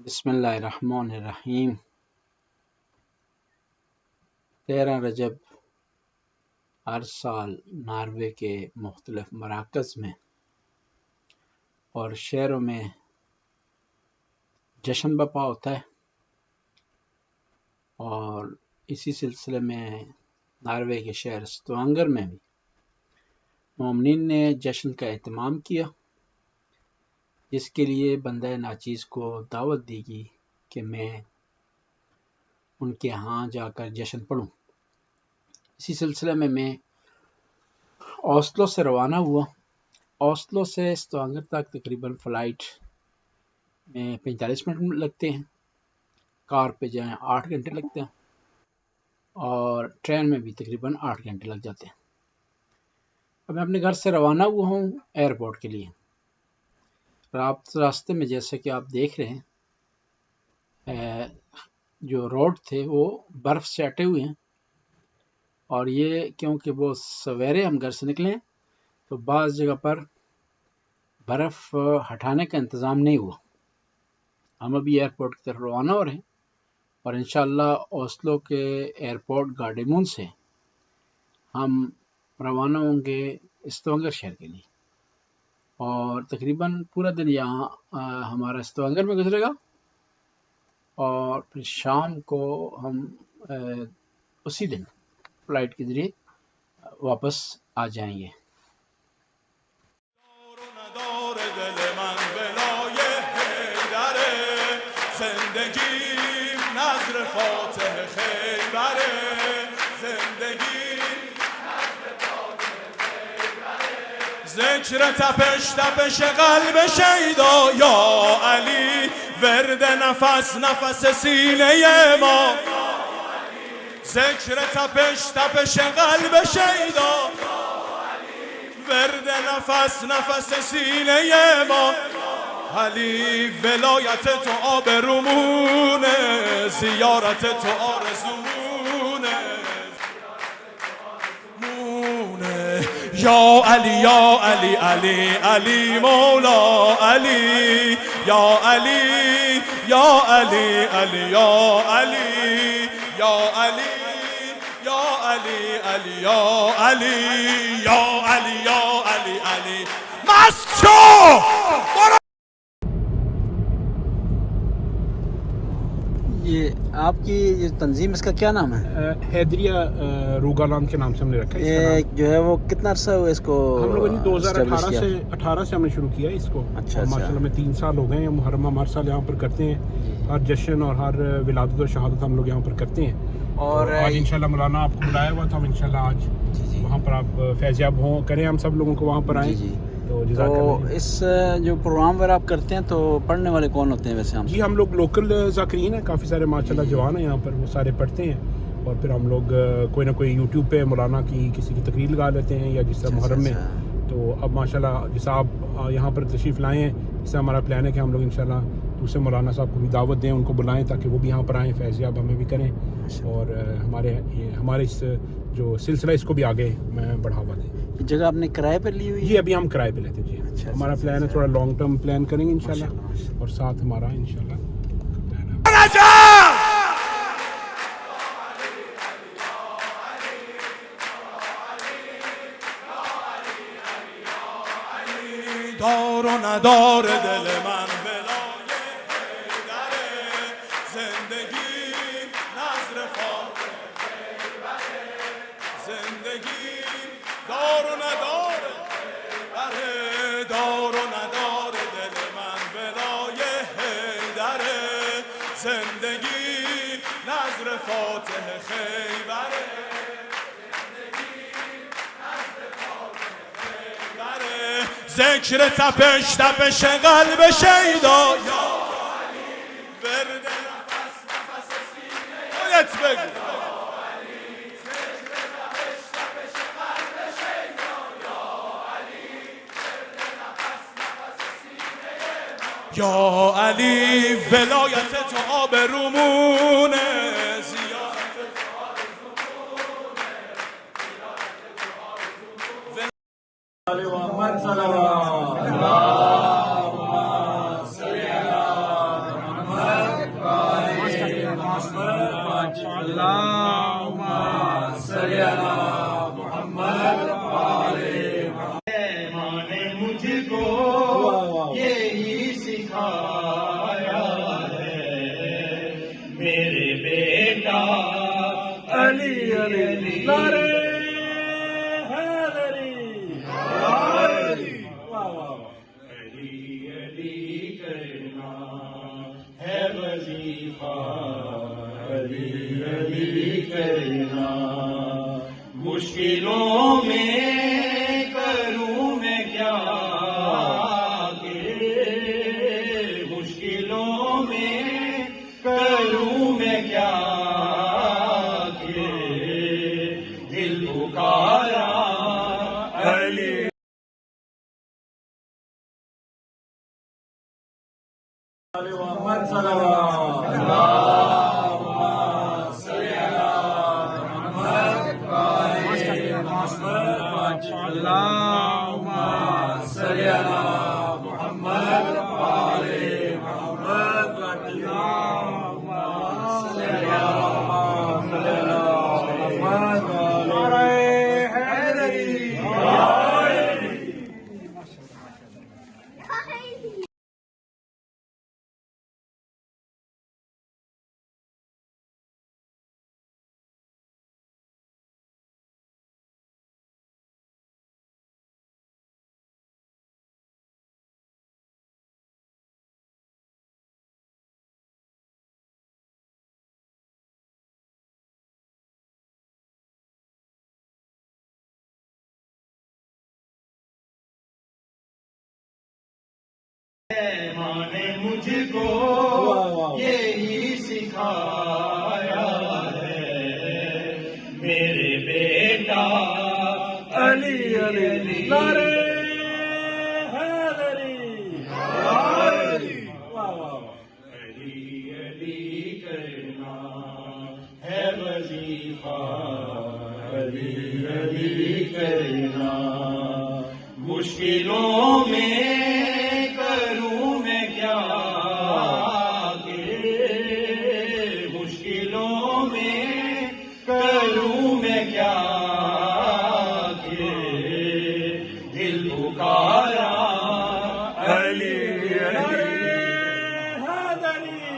बिस्मिल्लाहिर्रहमानिर्रहीम। 13 रजब हर साल नॉर्वे के मुख्तलिफ मराकज़ में और शहरों में जश्न बर्पा होता है और इसी सिलसिले में नॉर्वे के शहर स्टवांगर में भी मोमिनीन ने जश्न का एहतमाम किया, जिसके लिए बंदा नाचीज़ को दावत दी गई कि मैं उनके यहाँ जाकर जश्न पढ़ूँ। इसी सिलसिले में मैं ओस्लो से रवाना हुआ। ओस्लो से स्टवांगर तक तकरीबन फ़्लाइट में 45 मिनट लगते हैं, कार पे जाएं 8 घंटे लगते हैं और ट्रेन में भी तकरीबन 8 घंटे लग जाते हैं। अब मैं अपने घर से रवाना हुआ हूँ एयरपोर्ट के लिए। रास्ते में जैसे कि आप देख रहे हैं, जो रोड थे वो बर्फ़ से अटे हुए हैं और ये क्योंकि वो सवेरे हम घर से निकले तो बाज़ जगह पर बर्फ़ हटाने का इंतज़ाम नहीं हुआ। हम अभी एयरपोर्ट की तरफ रवाना हो रहे हैं और इंशाअल्लाह ओस्लो के एयरपोर्ट गार्डेमून से हम रवाना होंगे स्टवांगर शहर के लिए और तकरीबन पूरा दिन यहाँ हमारा स्टवांगर में गुजरेगा और फिर शाम को हम उसी दिन फ्लाइट के ज़रिए वापस आ जाएंगे। ذکر تپش تپش قلب شیدا یا علی، ورد نفس نفس سینه ما. ذکر تپش تپش قلب شیدا، ورد نفس نفس سینه ما. علی ولایت تو آبرومونه، زیارت تو آرزومونه. یا علی یا علی علی علی مولا علی، یا علی یا علی علی یا علی یا علی یا علی علی یا علی یا علی یا علی علی مست شو. ये आपकी ये तंजीम, इसका क्या नाम है? हैदरिया रोगालैंड के नाम से हमने रखा है। ये जो है वो कितना अर्सा हुआ इसको? हम लोगों ने 2018 से हमने शुरू किया इसको। अच्छा, माशाल्लाह में 3 साल हो गए हैं। मुहर्रम हम हर साल यहाँ पर करते हैं, हर जश्न और हर विलादत और शहादत हम लोग यहाँ पर करते हैं। और आज इंशाल्लाह मौलाना आपको बुलाया हुआ था, हम इंशाल्लाह आज वहाँ पर आप फैज़याब हों करें, हम सब लोगों को वहाँ पर आएँ। तो इस जो प्रोग्राम वगैरह आप करते हैं तो पढ़ने वाले कौन होते हैं वैसे? हम जी हम लोग लोकल ज़ाकिरीन हैं, काफ़ी सारे माशाल्लाह जवान हैं यहाँ पर, वो सारे पढ़ते हैं और फिर हम लोग कोई ना कोई यूट्यूब पे मौलाना की किसी की तकरीर लगा लेते हैं या जिस तरह मुहर्रम में। तो अब माशाल्लाह जैसा आप यहाँ पर तशरीफ़ लाए हैं, इससे हमारा प्लान है कि हम लोग इंशाल्लाह दूसरे मौलाना साहब को भी दावत दें, उनको बुलाएं ताकि वो भी यहाँ पर आएँ, फैज़याब हमें भी करें और हमारे इस जो सिलसिला इसको भी आगे मैं बढ़ावा दें। जगह आपने किराए पर ली हुई है? जी अभी हम किराए पे लेते हैं जी। अच्छा, हमारा प्लान है थोड़ा लॉन्ग टर्म प्लान करेंगे इंशाल्लाह और साथ हमारा इंशाल्लाह प्लान है। دار و ندار دل من بلای حیدره، زندگی نظر فاتح خیبره. زندگی دار و ندار حیدره، دار و ندار دل من بلای حیدره. زندگی نظر فاتح خیبره. ذکر تپش تپش قلب شیدا یا علی، ورد نفس نفس سینه باید بگو. ذکر تپش تپش قلب شیدا یا علی، ورد نفس نفس سینه ما. یا علی ولایت تو آبرومونه، زیارت تو آرزومونه. محمد صلوات اللهم صل على محمد माने मुझको यही सिखाया है मेरे बेटा अली अली नारे हैदरी अली अली करना है वजीफा अली अली करना मुश्किलों में करूं मैं क्या मुश्किलों में करूं मैं क्या दिल पुकारा अली मोहम्मद माने मुझको यही सिखाया है मेरे बेटा अली अली नारे हैदरी अली अली करना है वजीफा अली अली करना मुश्किलों में करूं मैं क्या मुश्किलों में करूं मैं क्या दिल पुकारा अली अली हैदरी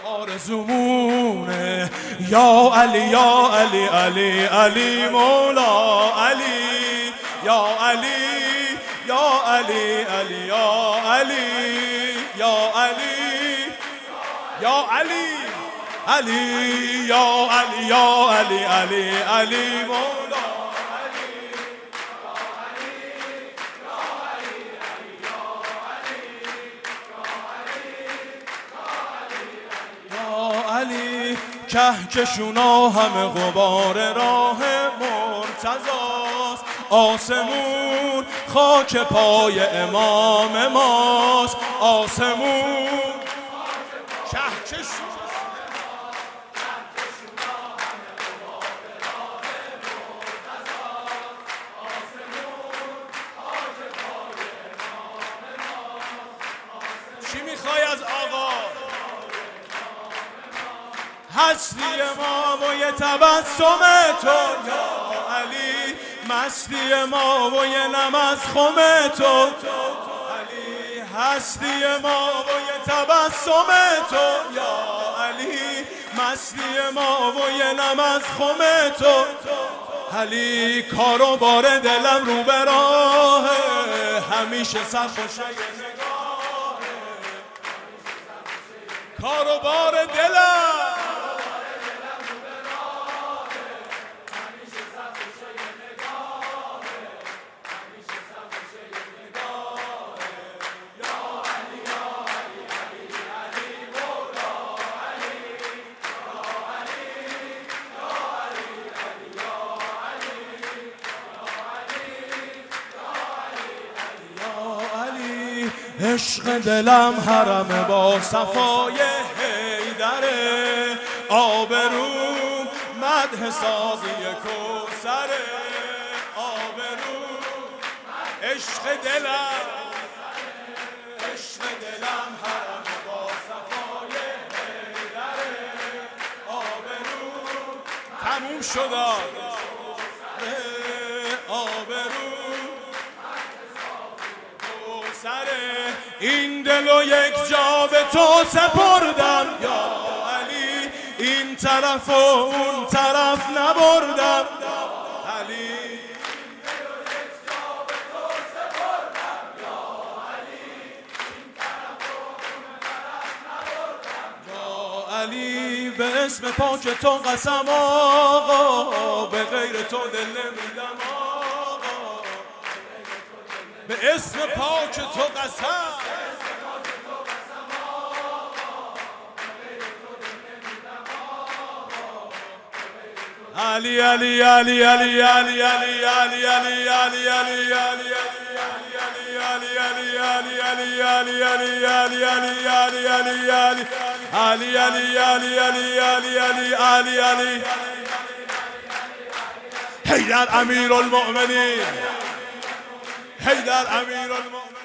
آرزومونه یا علی یا علی علی علی مولا علی یا علی یا علی علی یا علی یا علی یا علی علی یا علی یا علی علی علی مولا علی کهکشونا همه غبار راه مرتضاست آسمون خاک پای امام ماست آسمون کهکشونا چی میخوای از آقا هستی ما و یه تبسم تو یا علی مستی ما و یه نم از خم تو علی هستی ما و یه تبسم تو یا علی مستی ما و یه نم از خم تو علی کار و بار دلم رو به راه همیشه سرخوشه نگاهه کار و بار دلم عشق دلم حرم با صفای حیدره آبروم مدح ساقی کوثره آبروم عشق دلم حرم با صفای حیدره آبروم تموم شد آبروم کوثره این دل و یک جا به تو سپردم یا علی این طرف و اون طرف نبردم علی علی به اسم پاک تو قسم آقا به غیر تو دل نمیدم آقا به اسم پاک تو قسم علی علی علی علی علی علی علی علی علی علی علی حیدر امیر المؤمنین حیدر امیر المؤمنین